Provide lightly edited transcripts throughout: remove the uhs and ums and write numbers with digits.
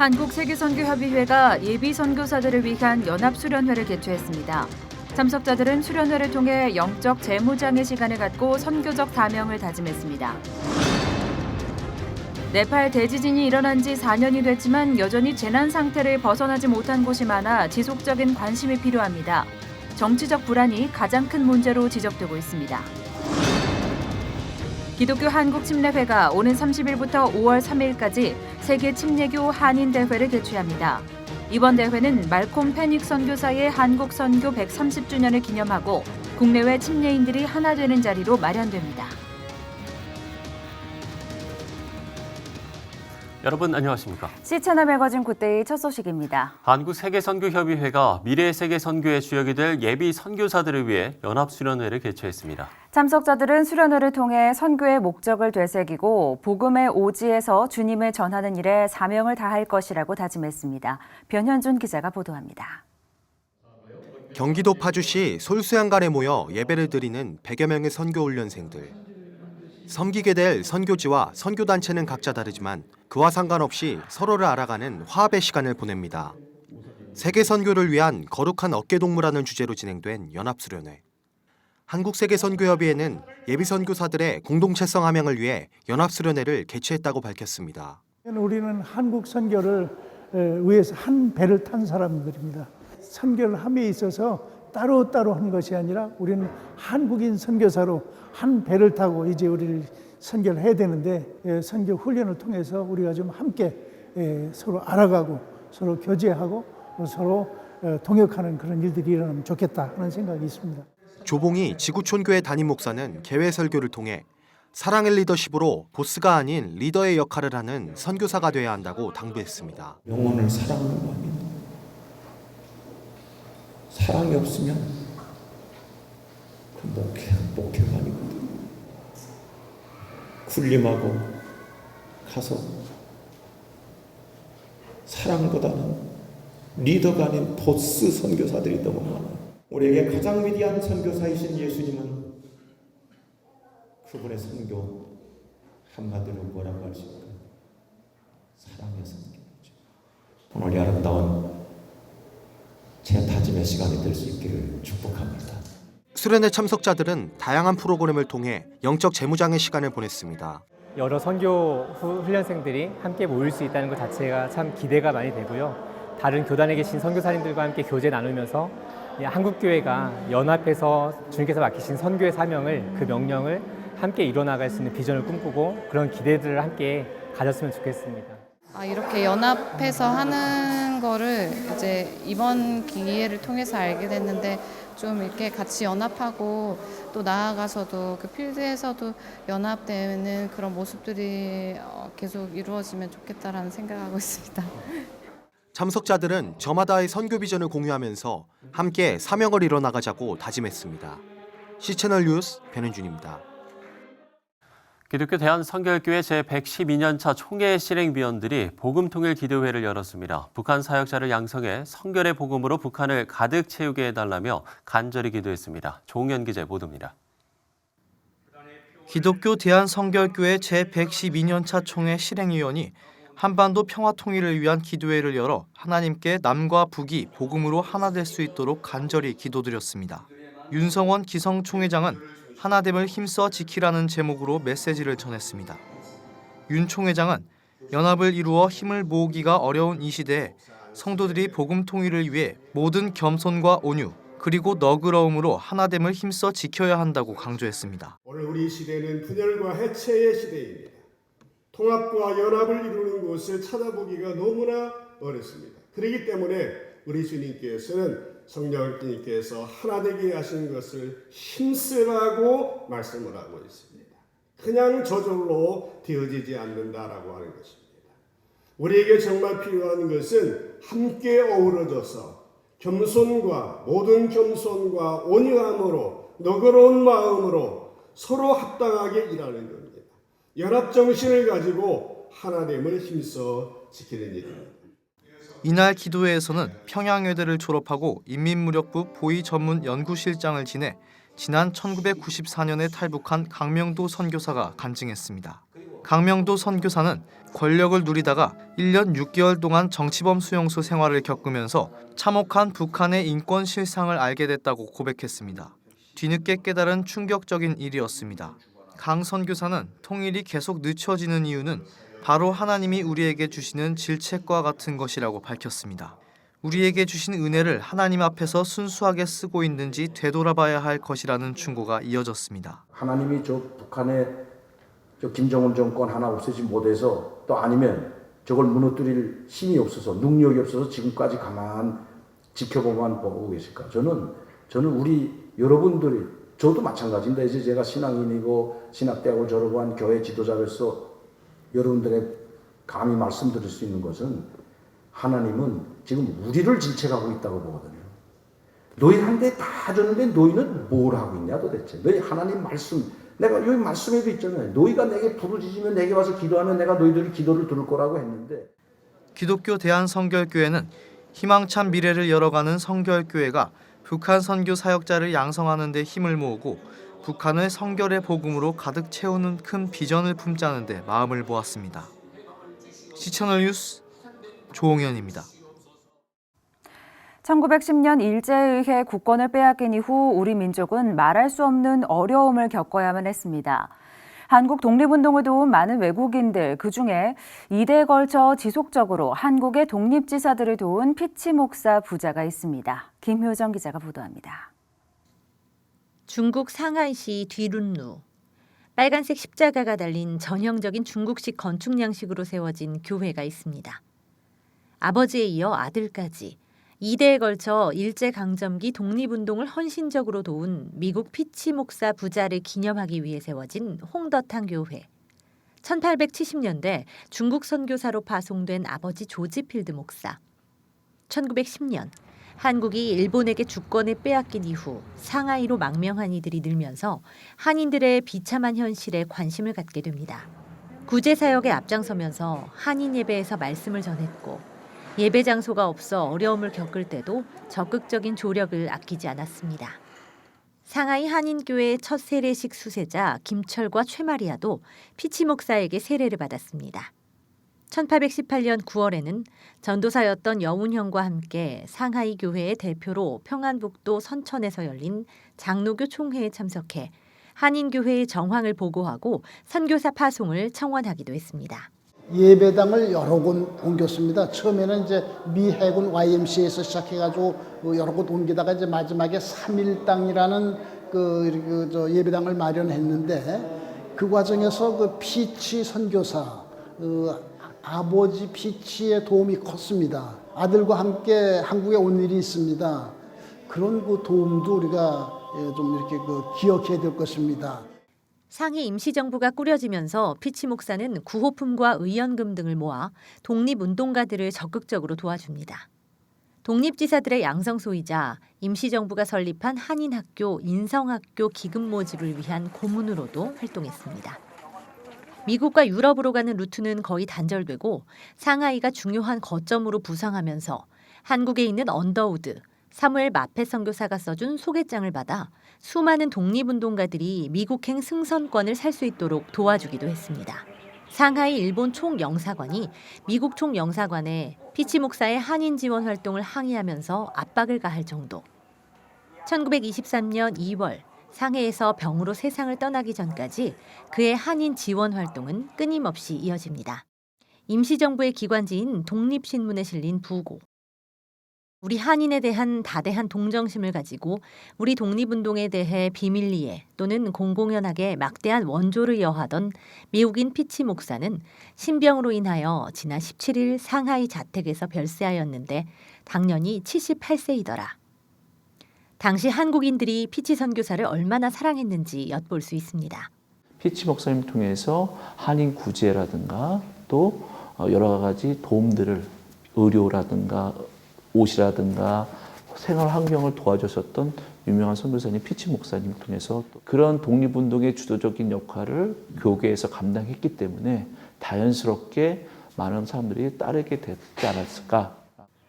한국세계선교협의회가 예비 선교사들을 위한 연합수련회를 개최했습니다. 참석자들은 수련회를 통해 영적 재무장의 시간을 갖고 선교적 사명을 다짐했습니다. 네팔 대지진이 일어난 지 4년이 됐지만 여전히 재난 상태를 벗어나지 못한 곳이 많아 지속적인 관심이 필요합니다. 정치적 불안이 가장 큰 문제로 지적되고 있습니다. 기독교 한국침례회가 오는 30일부터 5월 3일까지 세계 침례교 한인대회를 개최합니다. 이번 대회는 말콤 페닉 선교사의 한국 선교 130주년을 기념하고 국내외 침례인들이 하나 되는 자리로 마련됩니다. 여러분 안녕하십니까? C채널 매거진 굿데이 첫 소식입니다. 한국세계선교협의회가 미래의 세계 선교의 주역이 될 예비 선교사들을 위해 연합수련회를 개최했습니다. 참석자들은 수련회를 통해 선교의 목적을 되새기고 복음의 오지에서 주님을 전하는 일에 사명을 다할 것이라고 다짐했습니다. 변현준 기자가 보도합니다. 경기도 파주시 솔수양간에 모여 예배를 드리는 100여 명의 선교훈련생들. 섬기게 될 선교지와 선교단체는 각자 다르지만 그와 상관없이 서로를 알아가는 화합의 시간을 보냅니다. 세계 선교를 위한 거룩한 어깨동무라는 주제로 진행된 연합수련회. 한국세계선교협의회는 예비 선교사들의 공동체성 함양을 위해 연합수련회를 개최했다고 밝혔습니다. 우리는 한국 선교를 위해서 한 배를 탄 사람들입니다. 선교를 함에 있어서 따로따로 한 것이 아니라 우리는 한국인 선교사로 한 배를 타고 이제 우리를 선교를 해야 되는데 선교 훈련을 통해서 우리가 좀 함께 서로 알아가고 서로 교제하고 서로 동역하는 그런 일들이 일어나면 좋겠다 하는 생각이 있습니다. 조봉희 지구촌교회 담임 목사는 개회 설교를 통해 사랑의 리더십으로 보스가 아닌 리더의 역할을 하는 선교사가 돼야 한다고 당부했습니다. 영혼을 사랑하는 마음입니다. 사랑이 없으면 그 목회가 아니거든요. 군림하고 가서 사랑보다는 리더가 아닌 보스 선교사들이 너무 많아요. 우리에게 가장 위대한 선교사이신 예수님은 그분의 선교 한마디로 뭐라고 할 수 있을까요? 사랑의 선교죠. 오늘 이 아름다운 제 다짐의 시간이 될 수 있기를 축복합니다. 수련회 참석자들은 다양한 프로그램을 통해 영적 재무장의 시간을 보냈습니다. 여러 선교 훈련생들이 함께 모일 수 있다는 것 자체가 참 기대가 많이 되고요. 다른 교단에 계신 선교사님들과 함께 교제 나누면서 한국교회가 연합해서 주님께서 맡기신 선교의 사명을, 그 명령을 함께 이뤄나갈 수 있는 비전을 꿈꾸고 그런 기대들을 함께 가졌으면 좋겠습니다. 이렇게 연합해서 하는 거를 이제 이번 기회를 통해서 알게 됐는데 좀 이렇게 같이 연합하고 또 나아가서도 그 필드에서도 연합되는 그런 모습들이 계속 이루어지면 좋겠다라는 생각하고 있습니다. 참석자들은 저마다의 선교 비전을 공유하면서 함께 사명을 이뤄나가자고 다짐했습니다. C채널 뉴스 변현준입니다. 기독교 대한선교회교회 제112년차 총회 실행위원들이 복음통일 기도회를 열었습니다. 북한 사역자를 양성해 성결의 복음으로 북한을 가득 채우게 해달라며 간절히 기도했습니다. 조홍현 기자 보도입니다. 기독교 대한선교회 제112년차 총회 실행위원이 한반도 평화 통일을 위한 기도회를 열어 하나님께 남과 북이 복음으로 하나 될 수 있도록 간절히 기도드렸습니다. 윤성원 기성총회장은 하나됨을 힘써 지키라는 제목으로 메시지를 전했습니다. 윤 총회장은 연합을 이루어 힘을 모으기가 어려운 이 시대에 성도들이 복음 통일을 위해 모든 겸손과 온유 그리고 너그러움으로 하나됨을 힘써 지켜야 한다고 강조했습니다. 오늘 우리 시대는 분열과 해체의 시대입니다. 통합과 연합을 이루는 곳을 찾아보기가 너무나 어렵습니다. 그렇기 때문에 우리 주님께서는 성령님께서 하나 되게 하신 것을 힘쓰라고 말씀을 하고 있습니다. 그냥 저절로 되어지지 않는다라고 하는 것입니다. 우리에게 정말 필요한 것은 함께 어우러져서 모든 겸손과 온유함으로 너그러운 마음으로 서로 합당하게 일하는 겁니다. 연합정신을 가지고 하나됨을 힘써 지키는 일입니다. 이날 기도회에서는 평양외대를 졸업하고 인민무력부 보위전문연구실장을 지내 지난 1994년에 탈북한 강명도 선교사가 간증했습니다. 강명도 선교사는 권력을 누리다가 1년 6개월 동안 정치범 수용소 생활을 겪으면서 참혹한 북한의 인권 실상을 알게 됐다고 고백했습니다. 뒤늦게 깨달은 충격적인 일이었습니다. 강 선교사는 통일이 계속 늦춰지는 이유는 바로 하나님이 우리에게 주시는 질책과 같은 것이라고 밝혔습니다. 우리에게 주신 은혜를 하나님 앞에서 순수하게 쓰고 있는지 되돌아봐야 할 것이라는 충고가 이어졌습니다. 하나님이 저 북한의 저 김정은 정권 하나 없애지 못해서 또 아니면 저걸 무너뜨릴 힘이 없어서 능력이 없어서 지금까지 가만 지켜보만 보고 계실까? 저는 우리 여러분들이 저도 마찬가지입니다. 이제 제가 신앙인이고 신학대학을 졸업한 교회 지도자로서 여러분들의 감히 말씀드릴 수 있는 것은 하나님은 지금 우리를 질책하고 있다고 보거든요. 너희한테 다 줬는데 너희는 뭘 하고 있냐 도대체. 너희 하나님 말씀, 내가 여기 말씀에도 있잖아요. 너희가 내게 부르짖으면 내게 와서 기도하면 내가 너희들이 기도를 들을 거라고 했는데. 기독교 대한성결교회는 희망찬 미래를 열어가는 성결교회가 북한 선교 사역자를 양성하는 데 힘을 모으고 북한을 성결의 복음으로 가득 채우는 큰 비전을 품자는 데 마음을 모았습니다. 시채널 뉴스 조홍현입니다. 1910년 일제에 의해 국권을 빼앗긴 이후 우리 민족은 말할 수 없는 어려움을 겪어야만 했습니다. 한국 독립운동을 도운 많은 외국인들, 그중에 2대에 걸쳐 지속적으로 한국의 독립지사들을 도운 피치 목사 부자가 있습니다. 김효정 기자가 보도합니다. 중국 상하이시 뒤룬루. 빨간색 십자가가 달린 전형적인 중국식 건축 양식으로 세워진 교회가 있습니다. 아버지에 이어 아들까지 2대에 걸쳐 일제강점기 독립운동을 헌신적으로 도운 미국 피치 목사 부자를 기념하기 위해 세워진 홍더탕 교회. 1870년대 중국 선교사로 파송된 아버지 조지필드 목사. 1910년 한국이 일본에게 주권을 빼앗긴 이후 상하이로 망명한 이들이 늘면서 한인들의 비참한 현실에 관심을 갖게 됩니다. 구제사역에 앞장서면서 한인 예배에서 말씀을 전했고 예배 장소가 없어 어려움을 겪을 때도 적극적인 조력을 아끼지 않았습니다. 상하이 한인교회의 첫 세례식 수세자 김철과 최마리아도 피치 목사에게 세례를 받았습니다. 1818년 9월에는 전도사였던 여운형과 함께 상하이 교회의 대표로 평안북도 선천에서 열린 장로교 총회에 참석해 한인교회의 정황을 보고하고 선교사 파송을 청원하기도 했습니다. 예배당을 여러 곳 옮겼습니다. 처음에는 이제 미 해군 YMCA에서 시작해가지고 여러 곳 옮기다가 이제 마지막에 3일당이라는 예배당을 마련했는데 그 과정에서 그 피치 선교사 아버지 피치의 도움이 컸습니다. 아들과 함께 한국에 온 일이 있습니다. 그런 그 도움도 우리가 좀 이렇게 기억해야 될 것입니다. 상해 임시정부가 꾸려지면서 피치 목사는 구호품과 의연금 등을 모아 독립운동가들을 적극적으로 도와줍니다. 독립지사들의 양성소이자 임시정부가 설립한 한인학교, 인성학교 기금 모집을 위한 고문으로도 활동했습니다. 미국과 유럽으로 가는 루트는 거의 단절되고 상하이가 중요한 거점으로 부상하면서 한국에 있는 언더우드, 사무엘 마페 선교사가 써준 소개장을 받아 수많은 독립운동가들이 미국행 승선권을 살 수 있도록 도와주기도 했습니다. 상하이 일본 총영사관이 미국 총영사관에 피치 목사의 한인 지원 활동을 항의하면서 압박을 가할 정도. 1923년 2월 상해에서 병으로 세상을 떠나기 전까지 그의 한인 지원 활동은 끊임없이 이어집니다. 임시정부의 기관지인 독립신문에 실린 부고. 우리 한인에 대한 다대한 동정심을 가지고 우리 독립운동에 대해 비밀리에 또는 공공연하게 막대한 원조를 여하던 미국인 피치 목사는 신병으로 인하여 지난 17일 상하이 자택에서 별세하였는데 당년이 78세이더라. 당시 한국인들이 피치 선교사를 얼마나 사랑했는지 엿볼 수 있습니다. 피치 목사님 통해서 한인 구제라든가 또 여러 가지 도움들을 의료라든가 옷이라든가 생활 환경을 도와주셨던 유명한 선교사님 피치 목사님 통해서 그런 독립운동의 주도적인 역할을 교계에서 감당했기 때문에 자연스럽게 많은 사람들이 따르게 됐지 않았을까.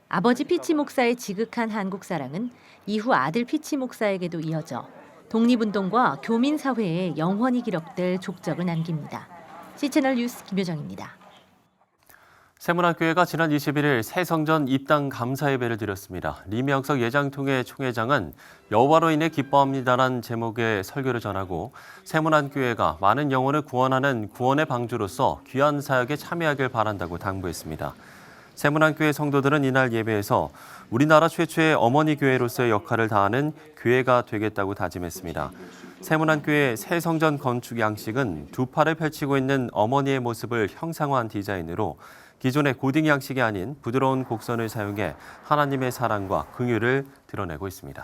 아버지 피치 목사의 지극한 한국 사랑은 이후 아들 피치 목사에게도 이어져 독립운동과 교민사회에 영원히 기록될 족적을 남깁니다. CCNR 뉴스 김효정입니다. 세문안교회가 지난 21일 새성전 입당 감사 예배를 드렸습니다. 리명석 예장통회 총회장은 여호와로 인해 기뻐합니다라는 제목의 설교를 전하고 세문안교회가 많은 영혼을 구원하는 구원의 방주로서 귀한 사역에 참여하길 바란다고 당부했습니다. 세문안교회 성도들은 이날 예배에서 우리나라 최초의 어머니 교회로서의 역할을 다하는 교회가 되겠다고 다짐했습니다. 세문안교회 새성전 건축 양식은 두 팔을 펼치고 있는 어머니의 모습을 형상화한 디자인으로 기존의 고딩 양식이 아닌 부드러운 곡선을 사용해 하나님의 사랑과 긍휼을 드러내고 있습니다.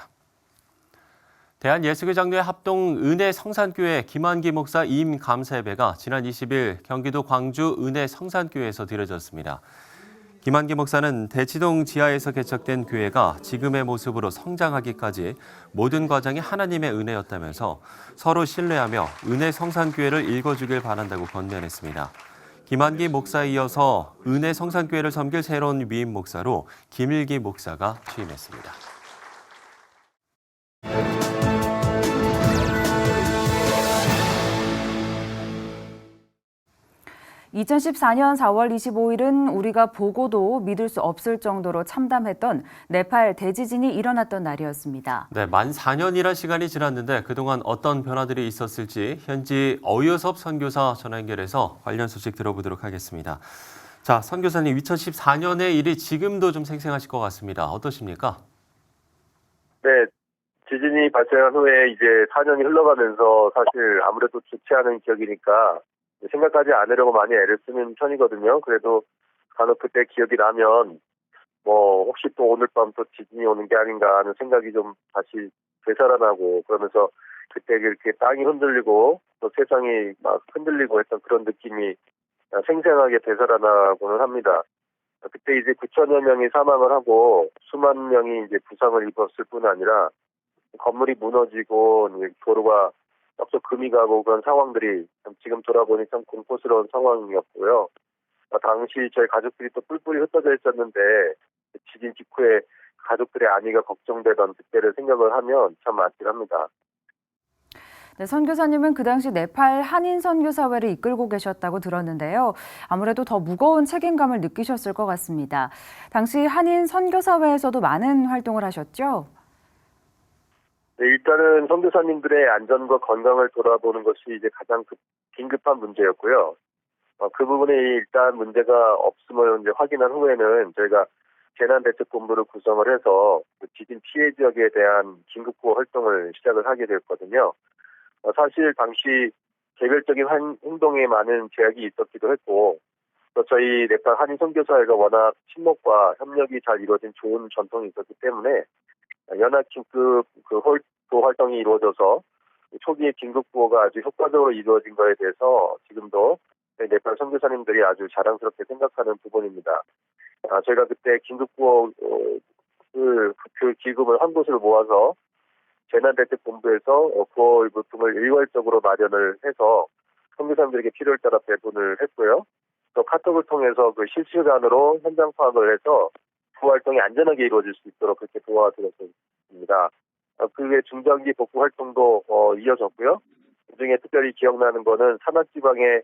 대한예수교장로회 합동 은혜성산교회 김한기 목사 이임 감사 예배가 지난 20일 경기도 광주 은혜성산교회에서 드려졌습니다. 김한기 목사는 대치동 지하에서 개척된 교회가 지금의 모습으로 성장하기까지 모든 과정이 하나님의 은혜였다면서 서로 신뢰하며 은혜성산교회를 읽어주길 바란다고 권면했습니다. 김한기 목사에 이어서 은혜성산교회를 섬길 새로운 위임 목사로 김일기 목사가 취임했습니다. 2014년 4월 25일은 우리가 보고도 믿을 수 없을 정도로 참담했던 네팔 대지진이 일어났던 날이었습니다. 네, 만 4년이란 시간이 지났는데 그동안 어떤 변화들이 있었을지 현지 어유섭 선교사 전화 연결해서 관련 소식 들어보도록 하겠습니다. 자, 선교사님, 2014년의 일이 지금도 좀 생생하실 것 같습니다. 어떠십니까? 네, 지진이 발생한 후에 이제 4년이 흘러가면서 사실 아무래도 좋지 않은 기억이니까 생각하지 않으려고 많이 애를 쓰는 편이거든요. 그래도 간혹 그때 기억이 나면 혹시 또 오늘 밤 또 지진이 오는 게 아닌가 하는 생각이 좀 다시 되살아나고, 그러면서 그때 이렇게 땅이 흔들리고 또 세상이 막 흔들리고 했던 그런 느낌이 생생하게 되살아나고는 합니다. 그때 이제 9천여 명이 사망을 하고 수만 명이 이제 부상을 입었을 뿐 아니라 건물이 무너지고 도로가 썩썩 금이 가고 그런 상황들이 지금 돌아보니 참 공포스러운 상황이었고요. 당시 저희 가족들이 또 뿔뿔이 흩어져 있었는데 지진 직후에 가족들의 안위가 걱정되던 그때를 생각을 하면 참 아찔합니다. 네, 선교사님은 그 당시 네팔 한인 선교사회를 이끌고 계셨다고 들었는데요. 아무래도 더 무거운 책임감을 느끼셨을 것 같습니다. 당시 한인 선교사회에서도 많은 활동을 하셨죠? 네, 일단은 선교사님들의 안전과 건강을 돌아보는 것이 이제 가장 긴급한 문제였고요. 그 부분에 일단 문제가 없음을 이제 확인한 후에는 저희가 재난대책본부를 구성을 해서 지진 피해 지역에 대한 긴급구호 활동을 시작을 하게 되었거든요. 사실 당시 개별적인 행동에 많은 제약이 있었기도 했고, 또 저희 네팔 한인 선교사회가 워낙 친목과 협력이 잘 이루어진 좋은 전통이 있었기 때문에 연합 긴급 구호 활동이 이루어져서 초기에 긴급 구호가 아주 효과적으로 이루어진 것에 대해서 지금도 네팔 선교사님들이 아주 자랑스럽게 생각하는 부분입니다. 저희가 그때 긴급 구호 그 기금을 한 곳으로 모아서 재난대책본부에서 구호 물품을 일괄적으로 마련을 해서 선교사님들에게 필요에 따라 배분을 했고요. 또 카톡을 통해서 그 실시간으로 현장 파악을 해서 구호 활동이 안전하게 이루어질 수 있도록 그렇게 도와드렸습니다. 그게 중장기 복구 활동도 이어졌고요. 그중에 특별히 기억나는 거는 산악지방의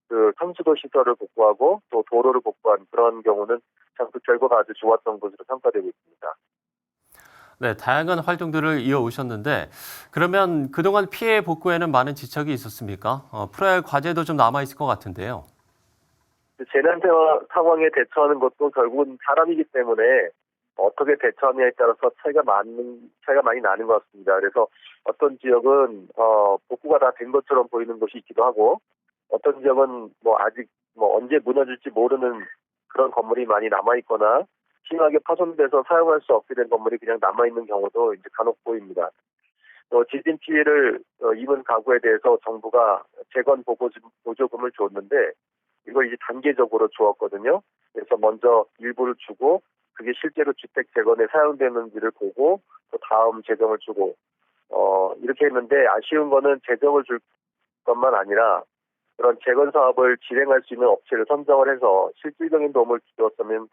그 상수도 시설을 복구하고 또 도로를 복구한 그런 경우는 참 그 결과가 아주 좋았던 것으로 평가되고 있습니다. 네, 다양한 활동들을 이어오셨는데 그러면 그동안 피해 복구에는 많은 지적이 있었습니까? 풀어야 할 과제도 좀 남아있을 것 같은데요. 재난 상황에 대처하는 것도 결국은 사람이기 때문에 어떻게 대처하느냐에 따라서 차이가 많이 나는 것 같습니다. 그래서 어떤 지역은 복구가 다 된 것처럼 보이는 곳이 있기도 하고, 어떤 지역은 아직 언제 무너질지 모르는 그런 건물이 많이 남아 있거나 심하게 파손돼서 사용할 수 없게 된 건물이 그냥 남아 있는 경우도 이제 간혹 보입니다. 또 지진 피해를 입은 가구에 대해서 정부가 재건 보조금을 줬는데 이걸 이제 단계적으로 주었거든요. 그래서 먼저 일부를 주고 그게 실제로 주택 재건에 사용되는지를 보고 또 다음 재정을 주고 이렇게 했는데, 아쉬운 거는 재정을 줄 것만 아니라 그런 재건 사업을 진행할 수 있는 업체를 선정을 해서 실질적인 도움을 주었다면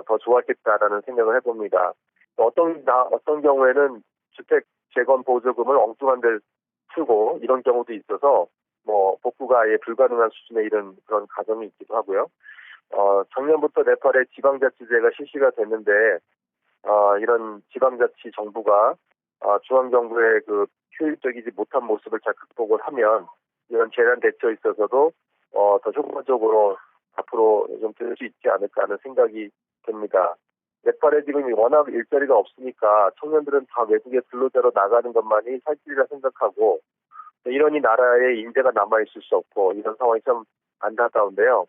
더 좋았겠다라는 생각을 해봅니다. 어떤 경우에는 주택 재건 보조금을 엉뚱한 데 쓰고 이런 경우도 있어서 복구가 아예 불가능한 수준에 이른 그런 가정이 있기도 하고요. 작년부터 네팔에 지방자치제가 실시가 됐는데 이런 지방자치 정부가 중앙정부의 그 효율적이지 못한 모습을 잘 극복을 하면 이런 재난 대처에 있어서도 더 효과적으로 앞으로 좀 될 수 있지 않을까 하는 생각이 듭니다. 네팔에 지금 워낙 일자리가 없으니까 청년들은 다 외국에 근로자로 나가는 것만이 살길이라 생각하고 이러니 나라에 인재가 남아있을 수 없고 이런 상황이 참 안타까운데요.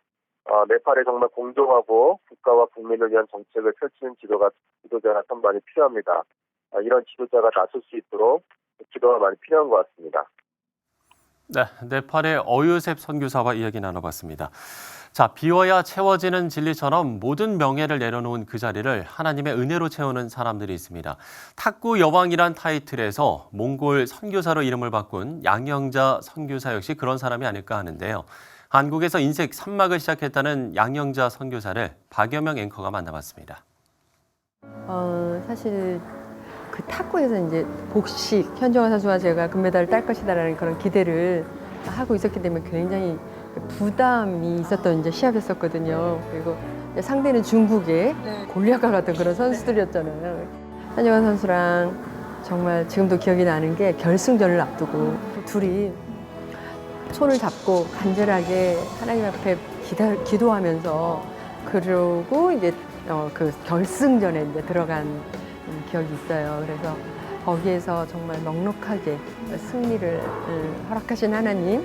네팔에 정말 공정하고 국가와 국민을 위한 정책을 펼치는 지도자가 참 많이 필요합니다. 이런 지도자가 나설 수 있도록 기도가 많이 필요한 것 같습니다. 네, 네팔의 어유셉 선교사와 이야기 나눠봤습니다. 자, 비워야 채워지는 진리처럼 모든 명예를 내려놓은 그 자리를 하나님의 은혜로 채우는 사람들이 있습니다. 탁구 여왕이란 타이틀에서 몽골 선교사로 이름을 바꾼 양영자 선교사 역시 그런 사람이 아닐까 하는데요. 한국에서 인생 3막을 시작했다는 양영자 선교사를 박여명 앵커가 만나봤습니다. 사실 그 탁구에서 이제 복식, 현정화 선수와 제가 금메달을 딸 것이다라는 그런 기대를 하고 있었기 때문에 굉장히 부담이 있었던 이제 시합이었거든요. 그리고 이제 상대는 중국의 골리앗과 같은 그런 선수들이었잖아요. 현정화 선수랑 정말 지금도 기억이 나는 게 결승전을 앞두고 둘이 손을 잡고 간절하게 하나님 앞에 기도하면서 그러고 이제 그 결승전에 이제 들어간 기억이 있어요. 그래서 거기에서 정말 넉넉하게 승리를 허락하신 하나님,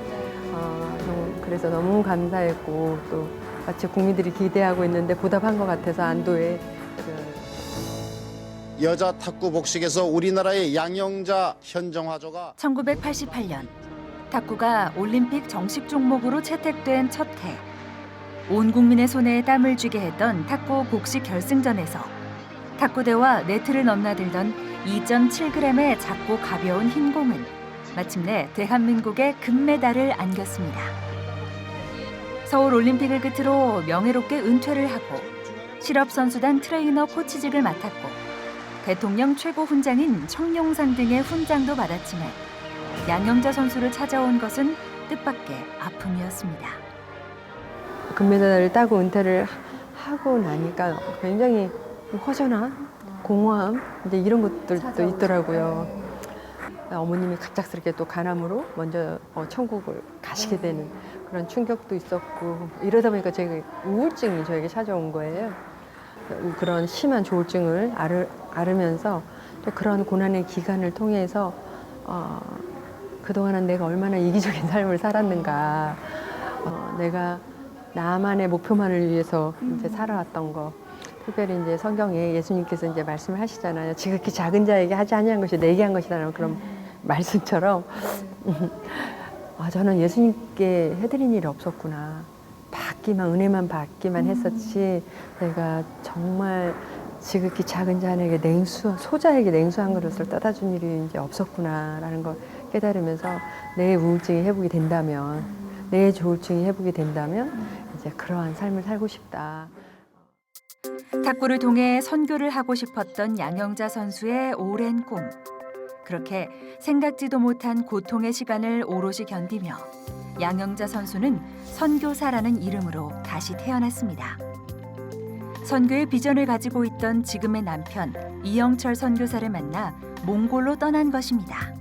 그래서 너무 감사했고 또 마치 국민들이 기대하고 있는데 보답한 것 같아서 안도의 여자 탁구 복식에서 우리나라의 양영자 현정화조가 1988년 탁구가 올림픽 정식 종목으로 채택된 첫 해. 온 국민의 손에 땀을 쥐게 했던 탁구 복식 결승전에서 탁구대와 네트를 넘나들던 2.7g의 작고 가벼운 흰 공은 마침내 대한민국의 금메달을 안겼습니다. 서울 올림픽을 끝으로 명예롭게 은퇴를 하고 실업선수단 트레이너 코치직을 맡았고 대통령 최고 훈장인 청룡상 등의 훈장도 받았지만 양영자 선수를 찾아온 것은 뜻밖의 아픔이었습니다. 금메달을 따고 은퇴를 하고 나니까 굉장히 허전함, 공허함 이제 이런 것들도 있더라고요. 어머님이 갑작스럽게 또 간암으로 먼저 천국을 가시게 되는 그런 충격도 있었고 이러다 보니까 제가 우울증이 저에게 찾아온 거예요. 그런 심한 조울증을 앓으면서 또 그런 고난의 기간을 통해서 그동안은 내가 얼마나 이기적인 삶을 살았는가, 내가 나만의 목표만을 위해서 이제 살아왔던 거. 특별히 이제 성경에 예수님께서 이제 말씀을 하시잖아요. 지극히 작은 자에게 하지 아니한 것이 내게 한 것이라는 그런 말씀처럼 저는 예수님께 해드린 일이 없었구나. 받기만 은혜만 받기만 했었지 내가 정말 지극히 작은 자에게 소자에게 냉수한 그릇을 떠다 준 일이 이제 없었구나라는 걸 깨달으면서 내 우울증이 회복이 된다면 내 조울증이 회복이 된다면 이제 그러한 삶을 살고 싶다. 탁구를 통해 선교를 하고 싶었던 양영자 선수의 오랜 꿈. 그렇게 생각지도 못한 고통의 시간을 오롯이 견디며 양영자 선수는 선교사라는 이름으로 다시 태어났습니다. 선교의 비전을 가지고 있던 지금의 남편 이영철 선교사를 만나 몽골로 떠난 것입니다.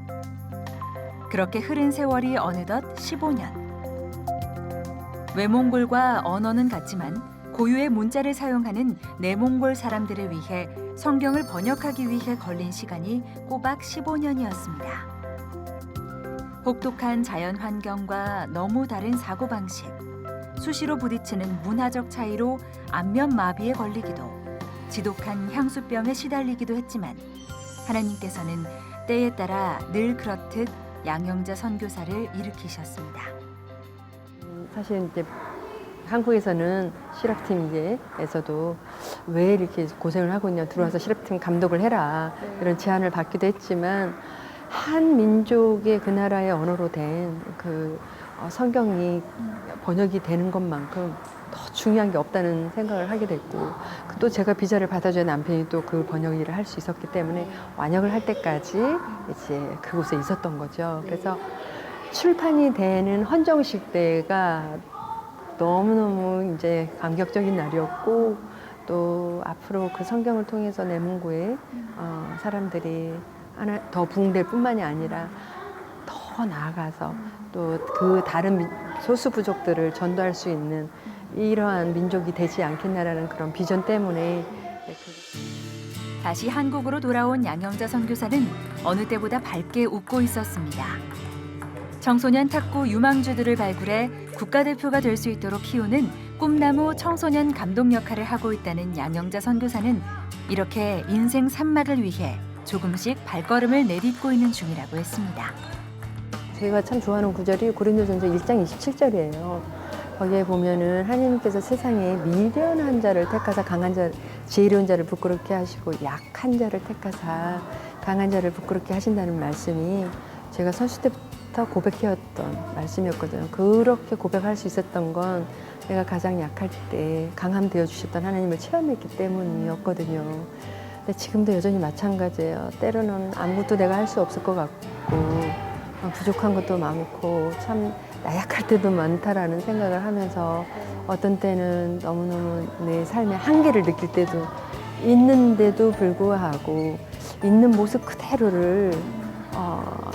그렇게 흐른 세월이 어느덧 15년. 외몽골과 언어는 같지만 고유의 문자를 사용하는 내몽골 사람들을 위해 성경을 번역하기 위해 걸린 시간이 꼬박 15년이었습니다. 혹독한 자연 환경과 너무 다른 사고방식, 수시로 부딪히는 문화적 차이로 안면 마비에 걸리기도, 지독한 향수병에 시달리기도 했지만 하나님께서는 때에 따라 늘 그렇듯 양영자 선교사를 일으키셨습니다. 사실 이제 한국에서는 실업팀에서도 왜 이렇게 고생을 하고 있냐, 들어와서 실업팀 감독을 해라 이런 제안을 받기도 했지만 한 민족의 그 나라의 언어로 된 그 성경이 번역이 되는 것만큼 더 중요한 게 없다는 생각을 하게 됐고, 또 제가 비자를 받아줘야 남편이 또 그 번역 일을 할 수 있었기 때문에 완역을 할 때까지 이제 그곳에 있었던 거죠. 그래서 출판이 되는 헌정식 때가 너무너무 이제 감격적인 날이었고, 또 앞으로 그 성경을 통해서 내 문구에 사람들이 하나 더 부흥될 뿐만이 아니라 더 나아가서 또 그 다른 소수 부족들을 전도할 수 있는 이러한 민족이 되지 않겠나라는 그런 비전 때문에. 다시 한국으로 돌아온 양영자 선교사는 어느 때보다 밝게 웃고 있었습니다. 청소년 탁구 유망주들을 발굴해 국가대표가 될 수 있도록 키우는 꿈나무 청소년 감독 역할을 하고 있다는 양영자 선교사는 이렇게 인생 산막을 위해 조금씩 발걸음을 내딛고 있는 중이라고 했습니다. 제가 참 좋아하는 구절이 고린도전서 1장 27절이에요. 거기에 보면은 하나님께서 세상에 미련한 자를 택하사 강한 자, 지혜로운 자를 부끄럽게 하시고 약한 자를 택하사 강한 자를 부끄럽게 하신다는 말씀이 제가 선수 때부터 고백해왔던 말씀이었거든요. 그렇게 고백할 수 있었던 건 내가 가장 약할 때 강함 되어 주셨던 하나님을 체험했기 때문이었거든요. 근데 지금도 여전히 마찬가지예요. 때로는 아무것도 내가 할 수 없을 것 같고 부족한 것도 많고 참 나약할 때도 많다라는 생각을 하면서 어떤 때는 너무너무 내 삶의 한계를 느낄 때도 있는데도 불구하고 있는 모습 그대로를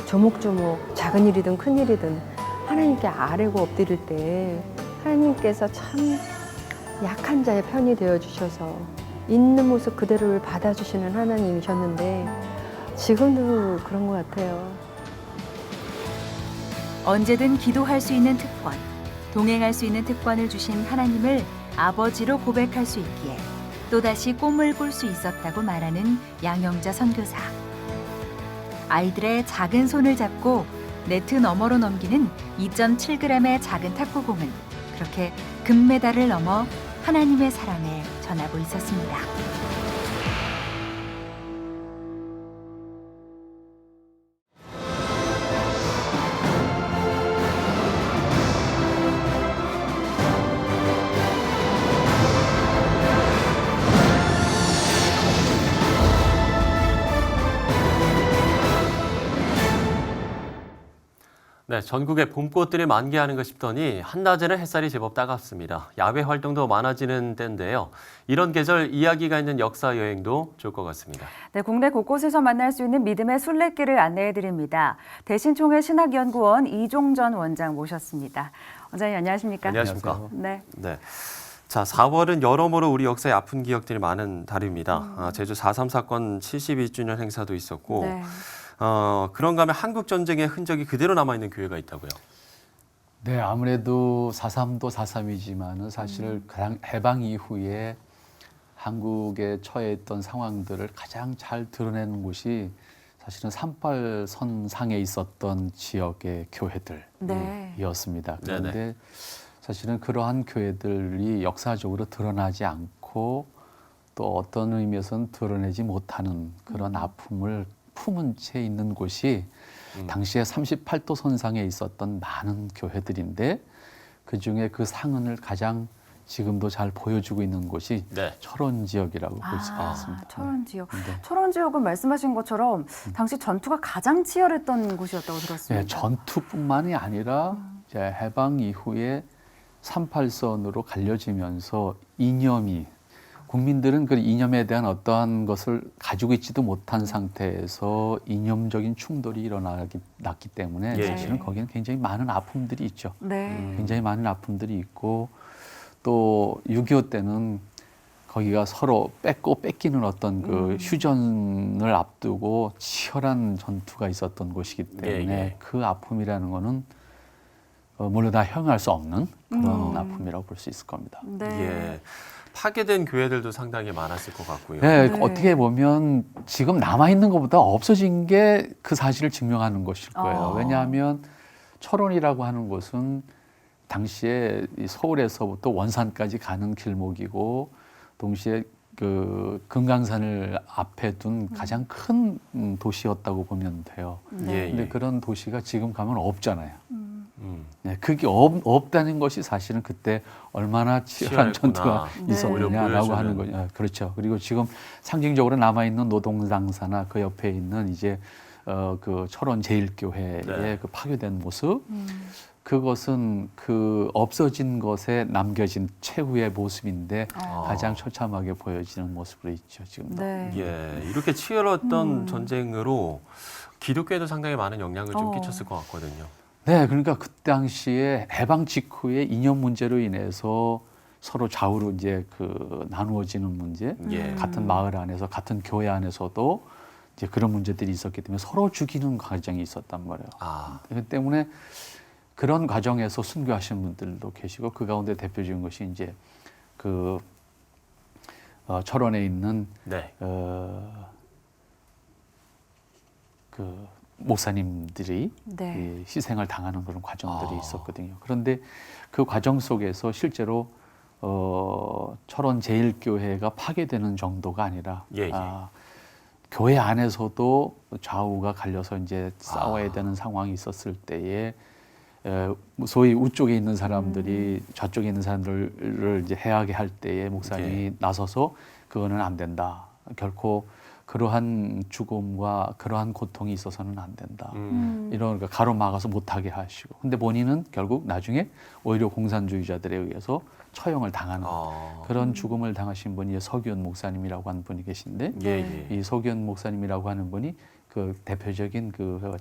조목조목 작은 일이든 큰 일이든 하나님께 아뢰고 엎드릴 때 하나님께서 참 약한 자의 편이 되어주셔서 있는 모습 그대로를 받아주시는 하나님이셨는데 지금도 그런 것 같아요. 언제든 기도할 수 있는 특권, 동행할 수 있는 특권을 주신 하나님을 아버지로 고백할 수 있기에 또다시 꿈을 꿀 수 있었다고 말하는 양영자 선교사. 아이들의 작은 손을 잡고 네트 너머로 넘기는 2.7g의 작은 탁구공은 그렇게 금메달을 넘어 하나님의 사랑을 전하고 있었습니다. 네, 전국에 봄꽃들이 만개하는가 싶더니 한낮에는 햇살이 제법 따갑습니다. 야외 활동도 많아지는 때인데요. 이런 계절 이야기가 있는 역사 여행도 좋을 것 같습니다. 네, 국내 곳곳에서 만날 수 있는 믿음의 순례길을 안내해드립니다. 대신총회 신학연구원 이종전 원장 모셨습니다. 원장님 안녕하십니까? 안녕하십니까? 네. 네. 자, 4월은 여러모로 우리 역사의 아픈 기억들이 많은 달입니다. 제주 4.3 사건 72주년 행사도 있었고 네. 그런가 하면 한국 전쟁의 흔적이 그대로 남아있는 교회가 있다고요? 네, 아무래도 4.3도 4.3이지만은 사실 해방 이후에 한국에 처해있던 상황들을 가장 잘 드러내는 곳이 사실은 38 선상에 있었던 지역의 교회들이었습니다. 그런데 사실은 그러한 교회들이 역사적으로 드러나지 않고 또 어떤 의미에서는 드러내지 못하는 그런 아픔을 품은 채 있는 곳이 당시에 38도 선상에 있었던 많은 교회들인데 그중에 그 상흔을 가장 지금도 잘 보여주고 있는 곳이 철원 지역이라고 볼 수 있습니다. 철원 지역. 철원 지역은 말씀하신 것처럼 당시 전투가 가장 치열했던 곳이었다고 들었습니다. 네, 전투뿐만이 아니라 이제 해방 이후에 38선으로 갈려지면서 이념이 국민들은 그 이념에 대한 어떠한 것을 가지고 있지도 못한 상태에서 이념적인 충돌이 일어났기 때문에 사실은 거기는 굉장히 많은 아픔들이 있죠. 굉장히 많은 아픔들이 있고 또 6.25 때는 거기가 서로 뺏고 뺏기는 어떤 그 휴전을 앞두고 치열한 전투가 있었던 곳이기 때문에 그 아픔이라는 거는 물론 다 형용할 수 없는 그런 아픔이라고 볼 수 있을 겁니다. 예. 파괴된 교회들도 상당히 많았을 것 같고요. 네, 어떻게 보면 지금 남아있는 것보다 없어진 게 그 사실을 증명하는 것일 거예요. 왜냐하면 철원이라고 하는 곳은 당시에 서울에서부터 원산까지 가는 길목이고 동시에 그 금강산을 앞에 둔 가장 큰 도시였다고 보면 돼요. 근데 그런 도시가 지금 가면 없잖아요. 네, 그게 없다는 것이 사실은 그때 얼마나 치열한 전투가 있었느냐라고 하는 거죠. 그렇죠. 그리고 지금 상징적으로 남아있는 노동당사나 그 옆에 있는 이제 그 철원 제일교회에 그 파괴된 모습, 그것은 그 없어진 것에 남겨진 최후의 모습인데 가장 처참하게 보여지는 모습으로 있죠 지금도. 예, 이렇게 치열했던 전쟁으로 기독교에도 상당히 많은 영향을 좀 끼쳤을 것 같거든요. 네, 그러니까 그 당시에 해방 직후에 이념 문제로 인해서 서로 좌우로 이제 그 나누어지는 문제, 같은 마을 안에서 같은 교회 안에서도 이제 그런 문제들이 있었기 때문에 서로 죽이는 과정이 있었단 말이에요. 그렇기 때문에 그런 과정에서 순교하신 분들도 계시고 그 가운데 대표적인 것이 이제 그 철원에 있는 그 목사님들이 이 희생을 당하는 그런 과정들이 있었거든요. 그런데 그 과정 속에서 실제로 철원 제일교회가 파괴되는 정도가 아니라 교회 안에서도 좌우가 갈려서 이제 싸워야 되는 상황이 있었을 때에 소위 우쪽에 있는 사람들이 좌쪽에 있는 사람들을 이제 해하게 할 때에 목사님이 나서서 그거는 안 된다. 결코 그러한 죽음과 그러한 고통이 있어서는 안 된다. 이런 가로막아서 못하게 하시고. 근데 본인은 결국 나중에 오히려 공산주의자들에 의해서 처형을 당하는 그런 죽음을 당하신 분이 서기현 목사님이라고 하는 분이 계신데 이 서기현 목사님이라고 하는 분이 그 대표적인 그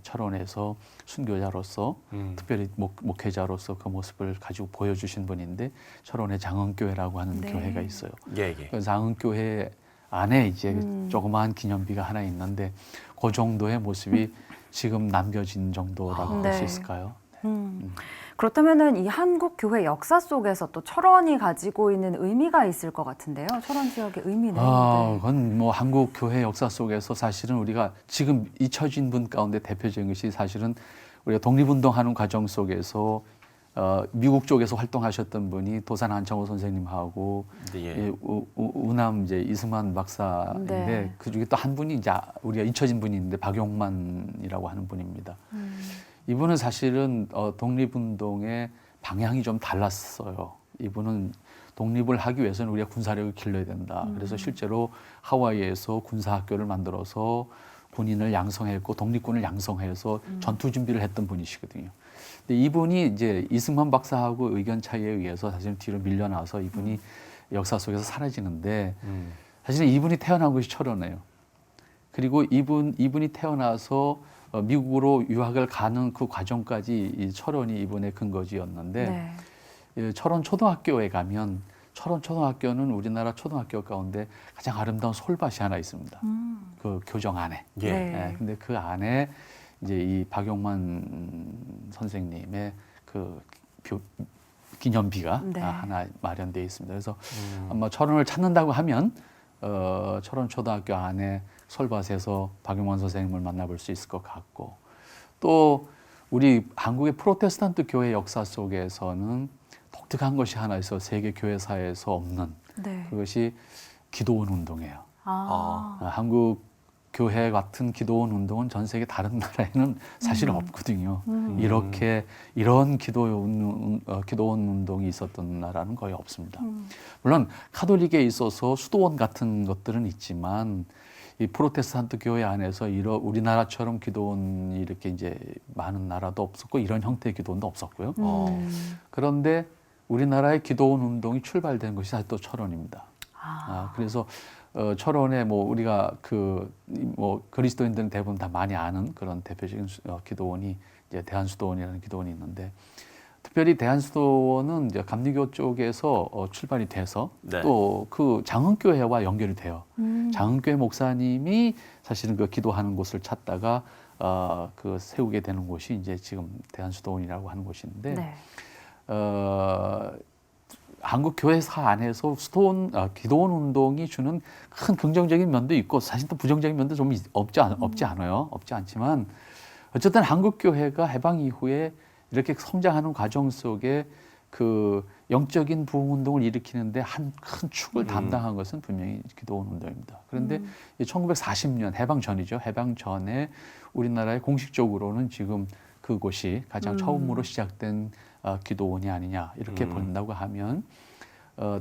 철원에서 순교자로서 특별히 목회자로서 그 모습을 가지고 보여주신 분인데 철원의 장흥교회라고 하는 교회가 있어요. 그 장흥교회 안에 이제 조그마한 기념비가 하나 있는데 그 정도의 모습이 지금 남겨진 정도라고 볼 수 있을까요? 그렇다면은 이 한국 교회 역사 속에서 또 철원이 가지고 있는 의미가 있을 것 같은데요. 철원 지역의 의미는. 그건 뭐 한국 교회 역사 속에서 사실은 우리가 지금 잊혀진 분 가운데 대표적인 것이 사실은 우리가 독립운동하는 과정 속에서 미국 쪽에서 활동하셨던 분이 도산 안창호 선생님하고 우남 이제 이승만 박사인데 그 중에 또 한 분이 이제 우리가 잊혀진 분이 있는데 박용만이라고 하는 분입니다. 이분은 사실은 독립운동의 방향이 좀 달랐어요. 이분은 독립을 하기 위해서는 우리가 군사력을 길러야 된다. 그래서 실제로 하와이에서 군사학교를 만들어서 군인을 양성했고 독립군을 양성해서 전투 준비를 했던 분이시거든요. 근데 이분이 이제 이승만 박사하고 의견 차이에 의해서 사실 뒤로 밀려나서 이분이 역사 속에서 사라지는데 사실은 이분이 태어난 곳이 철원이에요. 그리고 이분이 태어나서 미국으로 유학을 가는 그 과정까지 이 철원이 이분의 근거지였는데 철원 초등학교에 가면 철원 초등학교는 우리나라 초등학교 가운데 가장 아름다운 솔밭이 하나 있습니다. 그 교정 안에. 근데 그 안에 이제 이 박용만 선생님의 그 기념비가 하나 마련되어 있습니다. 그래서 아마 철원을 찾는다고 하면 철원 초등학교 안에 솔밭에서 박용만 선생님을 만나볼 수 있을 것 같고 또 우리 한국의 프로테스탄트 교회 역사 속에서는 독특한 것이 하나 있어 세계 교회사에서 없는 그것이 기도원 운동이에요. 한국 교회 같은 기도원 운동은 전 세계 다른 나라에는 사실 없거든요. 이런 기도원 운동이 있었던 나라는 거의 없습니다. 물론 카톨릭에 있어서 수도원 같은 것들은 있지만 이 프로테스탄트 교회 안에서 우리나라처럼 기도원이 이렇게 이제 많은 나라도 없었고 이런 형태의 기도원도 없었고요. 그런데 우리나라의 기도원 운동이 출발된 것이 사실 또 철원입니다. 그래서 철원에 뭐 우리가 뭐 그리스도인들은 대부분 다 많이 아는 그런 대표적인 기도원이 이제 대한수도원이라는 기도원이 있는데 특별히 대한수도원은 이제 감리교 쪽에서 출발이 돼서 또 그 장흥교회와 연결이 돼요. 장흥교회 목사님이 사실은 그 기도하는 곳을 찾다가 그 세우게 되는 곳이 이제 지금 대한수도원이라고 하는 곳인데 한국 교회사 안에서 기도원 운동이 주는 큰 긍정적인 면도 있고 사실 또 부정적인 면도 좀 없지 않아요. 없지 않지만 어쨌든 한국 교회가 해방 이후에 이렇게 성장하는 과정 속에 그 영적인 부흥 운동을 일으키는데 한 큰 축을 담당한 것은 분명히 기도원 운동입니다. 그런데 1940년 해방 전이죠. 해방 전에 우리나라에 공식적으로는 지금 그곳이 가장 처음으로 시작된 기도원이 아니냐 이렇게 본다고 하면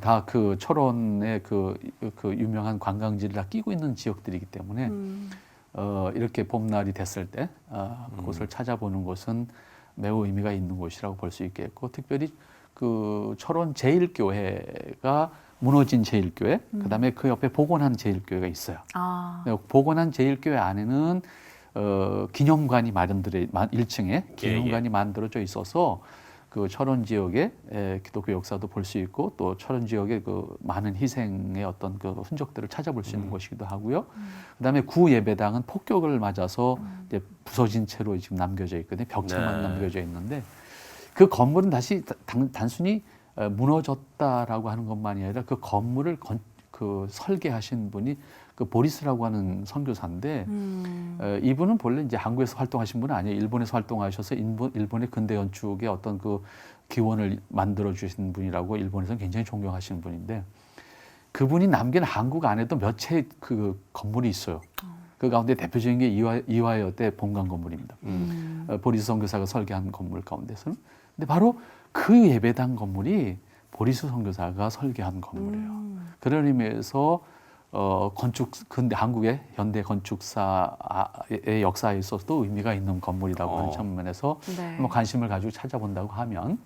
다 그 철원의 그 유명한 관광지를 다 끼고 있는 지역들이기 때문에 이렇게 봄날이 됐을 때 그곳을 찾아보는 것은 매우 의미가 있는 곳이라고 볼 수 있겠고, 특별히 그 철원 제1교회가 무너진 제1교회, 그다음에 그 옆에 복원한 제1교회가 있어요. 복원한 제1교회 안에는 기념관이 1층에 기념관이 만들어져 있어서 그 철원 지역의 기독교 역사도 볼 수 있고, 또 철원 지역의 그 많은 희생의 어떤 그 흔적들을 찾아볼 수 있는 곳이기도 하고요. 그다음에 구 예배당은 폭격을 맞아서 이제 부서진 채로 지금 남겨져 있거든요. 벽체만 남겨져 있는데, 그 건물은 다시 단순히 무너졌다라고 하는 것만이 아니라 그 건물을 설계하신 분이 그 보리스라고 하는 선교사인데, 이분은 본래 이제 한국에서 활동하신 분은 아니에요. 일본에서 활동하셔서 일본의 근대 건축의 어떤 그 기원을 만들어 주신 분이라고 일본에서는 굉장히 존경하시는 분인데, 그분이 남긴 한국 안에도 몇 채 그 건물이 있어요. 그 가운데 대표적인 게 이화여대 본관 건물입니다. 보리스 선교사가 설계한 건물 가운데서는. 근데 바로 그 예배당 건물이 보리스 선교사가 설계한 건물이에요. 그런 의미에서 근데 한국의 현대 건축사의 역사에 있어서도 의미가 있는 건물이라고 하는 측면에서 한번 관심을 가지고 찾아본다고 하면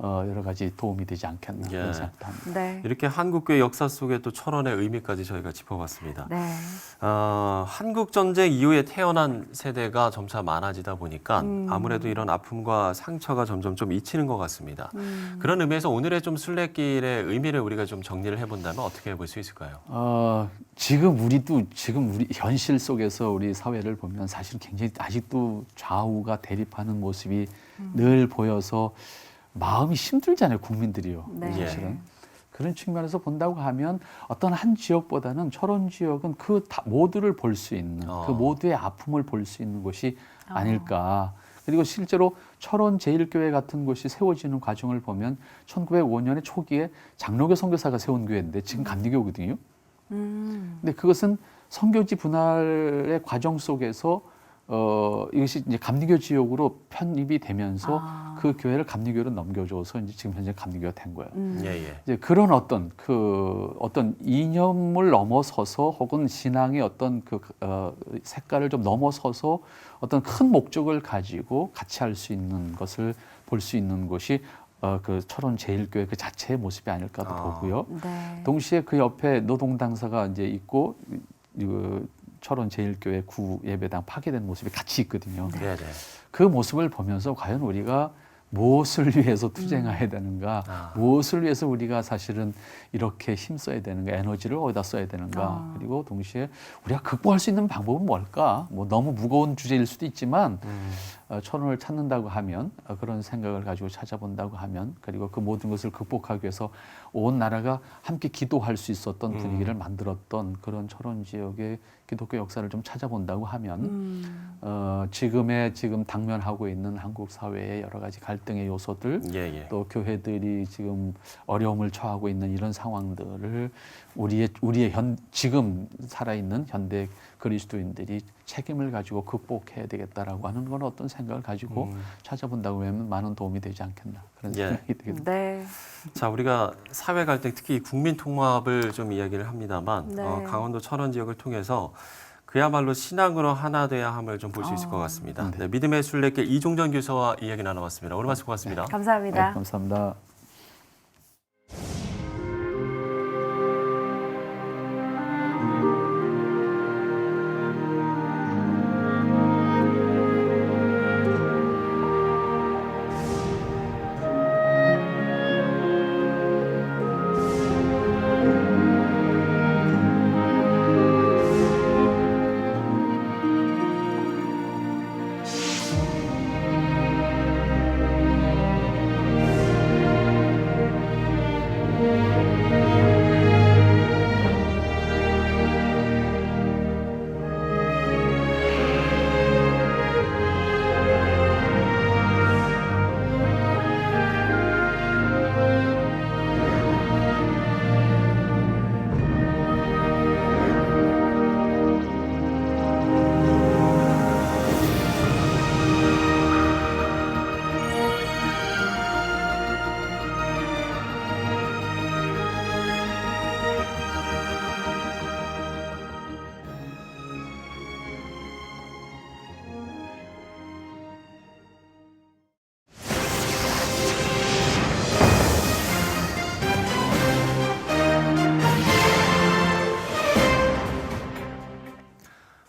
여러 가지 도움이 되지 않겠나 그런 생각도 합니다. 네. 이렇게 한국교회 역사 속에 또 철원의 의미까지 저희가 짚어봤습니다. 네. 한국 전쟁 이후에 태어난 세대가 점차 많아지다 보니까 아무래도 이런 아픔과 상처가 점점 좀 잊히는 것 같습니다. 그런 의미에서 오늘의 좀 순례길의 의미를 우리가 좀 정리를 해본다면 어떻게 해볼 수 있을까요? 지금 우리 현실 속에서 우리 사회를 보면 사실 굉장히 아직도 좌우가 대립하는 모습이 늘 보여서 마음이 힘들잖아요, 국민들이요. 사실은. 그런 측면에서 본다고 하면 어떤 한 지역보다는 철원 지역은 그 모두를 볼 수 있는, 그 모두의 아픔을 볼 수 있는 곳이 아닐까. 그리고 실제로 철원 제1교회 같은 곳이 세워지는 과정을 보면 1905년에 초기에 장로교 선교사가 세운 교회인데 지금 감리교거든요. 근데 그것은 선교지 분할의 과정 속에서 이것이 이제 감리교 지역으로 편입이 되면서 그 교회를 감리교로 넘겨줘서 이제 지금 현재 감리교가 된 거예요. 이제 그런 어떤 이념을 넘어서서 혹은 신앙의 어떤 색깔을 좀 넘어서서 어떤 큰 목적을 가지고 같이 할 수 있는 것을 볼 수 있는 곳이 그 철원 제1교회 그 자체의 모습이 아닐까도 보고요. 동시에 그 옆에 노동 당사가 이제 있고 철원 제1교회 구 예배당 파괴된 모습이 같이 있거든요. 그 모습을 보면서 과연 우리가 무엇을 위해서 투쟁해야 되는가, 무엇을 위해서 우리가 사실은 이렇게 힘써야 되는가, 에너지를 어디다 써야 되는가, 그리고 동시에 우리가 극복할 수 있는 방법은 뭘까? 뭐 너무 무거운 주제일 수도 있지만 철원을 찾는다고 하면, 그런 생각을 가지고 찾아본다고 하면, 그리고 그 모든 것을 극복하기 위해서 온 나라가 함께 기도할 수 있었던 분위기를 만들었던 그런 철원 지역의 기독교 역사를 좀 찾아본다고 하면 지금 당면하고 있는 한국 사회의 여러 가지 갈등의 요소들, 또 교회들이 지금 어려움을 처하고 있는 이런 상황들을 우리의 지금 살아있는 현대 그리스도인들이 책임을 가지고 극복해야 되겠다라고 하는 건 어떤 생각을 가지고 찾아본다고 하면 많은 도움이 되지 않겠나 그런 생각이 듭니다. 자, 우리가 사회 갈등, 특히 국민 통합을 좀 이야기를 합니다만 강원도 철원 지역을 통해서 그야말로 신앙으로 하나 돼야 함을 좀 볼 수 있을 것 같습니다. 믿음의 순례길 이종전 교수와 이야기 나눠봤습니다. 오늘 말씀 고맙습니다. 감사합니다. 감사합니다.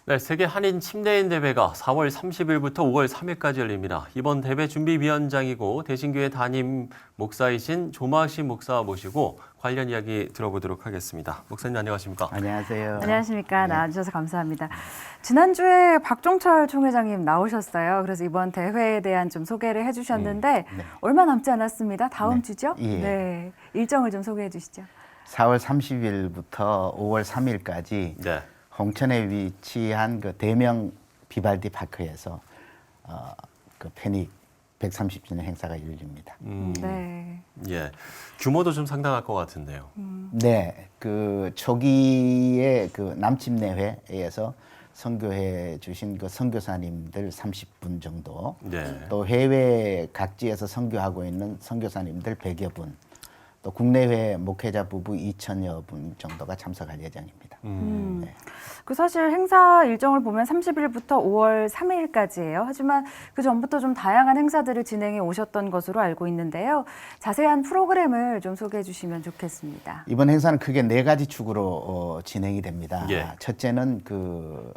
네, 세계 한인 침례인 대회가 4월 30일부터 5월 3일까지 열립니다. 이번 대회 준비위원장이고 대신교회 담임 목사이신 조마시 목사 모시고 관련 이야기 들어보도록 하겠습니다. 목사님 안녕하십니까? 안녕하세요. 안녕하십니까. 나와주셔서 감사합니다. 지난주에 박종철 총회장님 나오셨어요. 그래서 이번 대회에 대한 좀 소개를 해주셨는데 얼마 남지 않았습니다. 다음 주죠? 예. 네, 일정을 좀 소개해 주시죠. 4월 30일부터 5월 3일까지 홍천에 위치한 그 대명 비발디 파크에서 그 페닉 130주년 행사가 열립니다. 네. 예, 규모도 좀 상당할 것 같은데요. 네, 그 초기에 그 남침내회에서 선교해 주신 그 선교사님들 30분 정도, 또 해외 각지에서 선교하고 있는 선교사님들 100여 분, 또 국내외 목회자 부부 2,000여 분 정도가 참석할 예정입니다. 네. 그 사실 행사 일정을 보면 30일부터 5월 3일까지예요. 하지만 그 전부터 좀 다양한 행사들을 진행해 오셨던 것으로 알고 있는데요. 자세한 프로그램을 좀 소개해 주시면 좋겠습니다. 이번 행사는 크게 4가지 축으로 진행이 됩니다. 예. 첫째는 그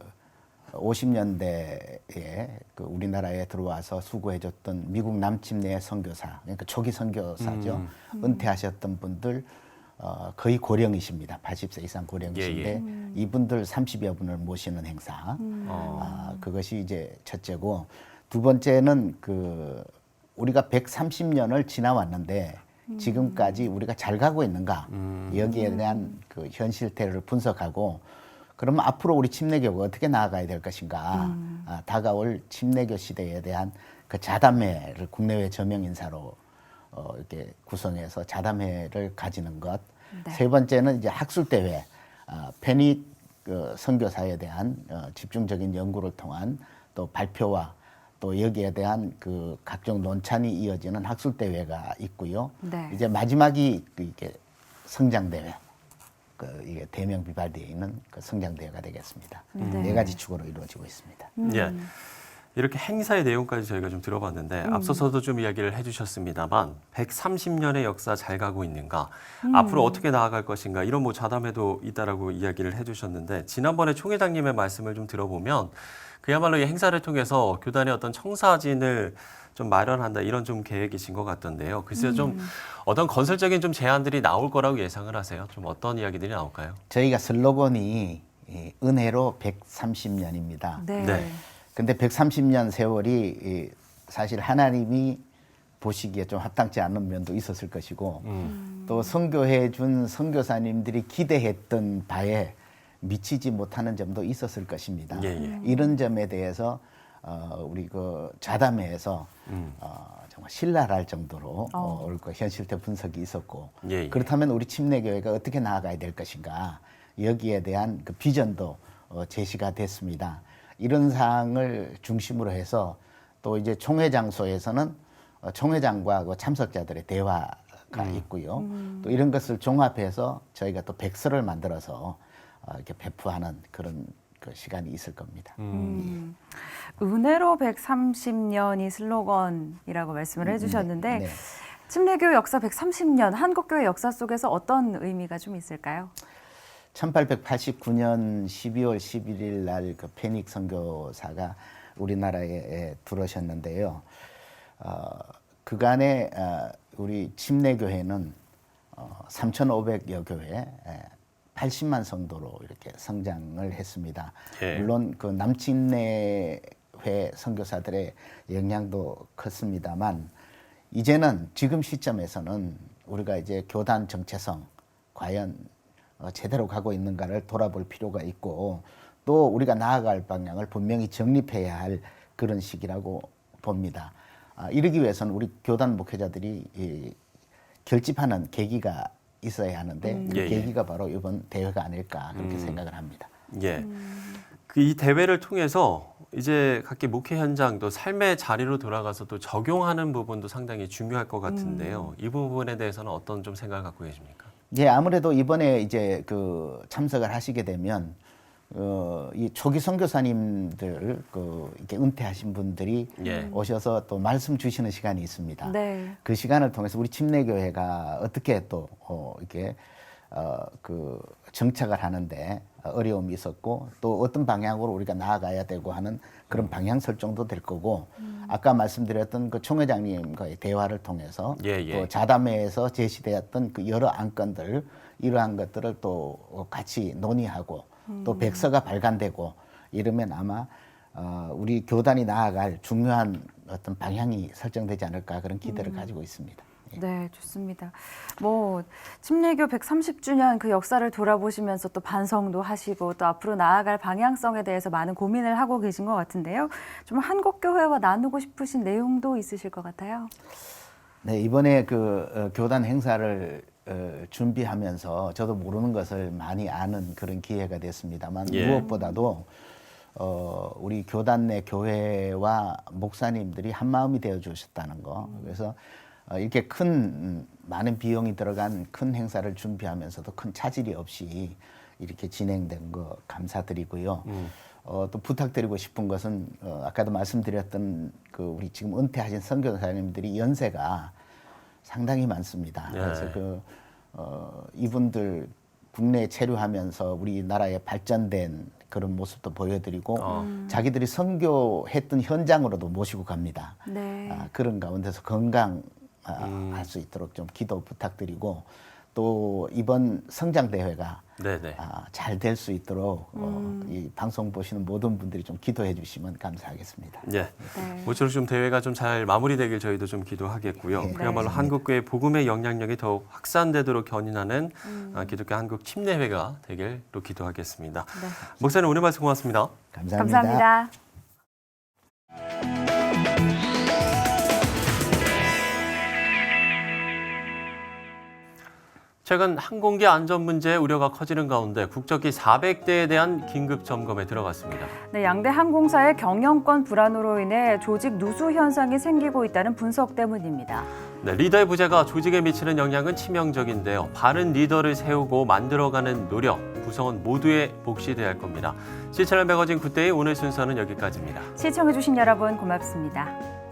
50년대에 그 우리나라에 들어와서 수고해줬던 미국 남침내 선교사, 그러니까 초기 선교사죠. 은퇴하셨던 분들 거의 고령이십니다. 80세 이상 고령이신데 이분들 30여 분을 모시는 행사. 그것이 이제 첫째고, 두 번째는 그 우리가 130년을 지나왔는데 지금까지 우리가 잘 가고 있는가, 여기에 대한 그 현실태를 분석하고, 그러면 앞으로 우리 침례교가 어떻게 나아가야 될 것인가, 다가올 침례교 시대에 대한 그 자담회를 국내외 저명 인사로 이렇게 구성해서 자담회를 가지는 것. 세 번째는 이제 학술대회, 페닉 선교사에 대한 집중적인 연구를 통한 또 발표와 또 여기에 대한 그 각종 논찬이 이어지는 학술대회가 있고요. 이제 마지막이 이게 성장대회. 이게 대명 비발디에 있는 그 성장대회가 되겠습니다. 4가지 축으로 이루어지고 있습니다. 예. 이렇게 행사의 내용까지 저희가 좀 들어봤는데 앞서서도 좀 이야기를 해주셨습니다만 130년의 역사 잘 가고 있는가, 앞으로 어떻게 나아갈 것인가, 이런 뭐 자담회도 있다라고 이야기를 해주셨는데, 지난번에 총회장님의 말씀을 좀 들어보면 그야말로 이 행사를 통해서 교단의 어떤 청사진을 좀 마련한다, 이런 좀 계획이신 것 같던데요. 글쎄요, 좀 어떤 건설적인 좀 제안들이 나올 거라고 예상을 하세요? 좀 어떤 이야기들이 나올까요? 저희가 슬로건이 은혜로 130년입니다. 네. 근데 130년 세월이 사실 하나님이 보시기에 좀 합당치 않은 면도 있었을 것이고, 또 선교해 준 선교사님들이 기대했던 바에 미치지 못하는 점도 있었을 것입니다. 이런 점에 대해서 우리 그 자담회에서 정말 신랄할 정도로 그 현실태 분석이 있었고, 그렇다면 우리 침례교회가 어떻게 나아가야 될 것인가, 여기에 대한 그 비전도 제시가 됐습니다. 이런 사항을 중심으로 해서 또 이제 총회 장소에서는 총회장과 그 참석자들의 대화가 있고요. 또 이런 것을 종합해서 저희가 또 백서를 만들어서 이렇게 배포하는 그런 그 시간이 있을 겁니다. 은혜로 130년이 슬로건이라고 말씀을 해주셨는데 침례교 역사 130년, 한국교회 역사 속에서 어떤 의미가 좀 있을까요? 1889년 12월 11일 날 그 페닉 선교사가 우리나라에 들어오셨는데요. 그간에 우리 침례교회는 3,500여 교회, 80만 성도로 이렇게 성장을 했습니다. 물론 그 남침례회 선교사들의 영향도 컸습니다만, 이제는 지금 시점에서는 우리가 이제 교단 정체성, 과연 제대로 가고 있는가를 돌아볼 필요가 있고, 또 우리가 나아갈 방향을 분명히 정립해야 할 그런 시기라고 봅니다. 이러기 위해서는 우리 교단 목회자들이 결집하는 계기가 있어야 하는데 그 계기가 바로 이번 대회가 아닐까 그렇게 생각을 합니다. 예. 이 대회를 통해서 이제 각기 목회 현장 또 삶의 자리로 돌아가서 또 적용하는 부분도 상당히 중요할 것 같은데요. 이 부분에 대해서는 어떤 좀 생각을 갖고 계십니까? 예, 아무래도 이번에 이제 그 참석을 하시게 되면 이 초기 선교사님들 이렇게 은퇴하신 분들이 오셔서 또 말씀 주시는 시간이 있습니다. 그 시간을 통해서 우리 침례교회가 어떻게 또 이렇게 그 정착을 하는데 어려움이 있었고 또 어떤 방향으로 우리가 나아가야 되고 하는 그런 방향 설정도 될 거고 아까 말씀드렸던 그 총회장님과의 대화를 통해서 또 자담회에서 제시되었던 그 여러 안건들 이러한 것들을 또 같이 논의하고 또 백서가 발간되고 이러면 아마 우리 교단이 나아갈 중요한 어떤 방향이 설정되지 않을까 그런 기대를 가지고 있습니다. 네, 좋습니다. 뭐 침례교 130주년 그 역사를 돌아보시면서 또 반성도 하시고 또 앞으로 나아갈 방향성에 대해서 많은 고민을 하고 계신 것 같은데요. 좀 한국교회와 나누고 싶으신 내용도 있으실 것 같아요. 네, 이번에 그 교단 행사를 준비하면서 저도 모르는 것을 많이 아는 그런 기회가 됐습니다만 무엇보다도 우리 교단 내 교회와 목사님들이 한 마음이 되어 주셨다는 거. 그래서 이렇게 큰 많은 비용이 들어간 큰 행사를 준비하면서도 큰 차질이 없이 이렇게 진행된 거 감사드리고요. 또 부탁드리고 싶은 것은 아까도 말씀드렸던 그 우리 지금 은퇴하신 선교사님들이 연세가 상당히 많습니다. 그래서 그 이분들 국내에 체류하면서 우리나라의 발전된 그런 모습도 보여드리고 자기들이 선교했던 현장으로도 모시고 갑니다. 그런 가운데서 건강할 수 있도록 좀 기도 부탁드리고 또 이번 성장대회가 잘 될 수 있도록 이 방송 보시는 모든 분들이 좀 기도해 주시면 감사하겠습니다. 모쪼록 좀 대회가 좀 잘 마무리되길 저희도 좀 기도하겠고요. 그야말로 한국교회 복음의 영향력이 더욱 확산되도록 견인하는 기독교 한국 침례회가 되길로 기도하겠습니다. 목사님 오늘 말씀 고맙습니다. 감사합니다. 최근 항공기 안전 문제의 우려가 커지는 가운데 국적기 400대에 대한 긴급 점검에 들어갔습니다. 네, 양대 항공사의 경영권 불안으로 인해 조직 누수 현상이 생기고 있다는 분석 때문입니다. 네, 리더의 부재가 조직에 미치는 영향은 치명적인데요. 바른 리더를 세우고 만들어가는 노력, 구성원 모두의 몫이 돼야 할 겁니다. 시채널 매거진 굿데이 오늘 순서는 여기까지입니다. 시청해주신 여러분 고맙습니다.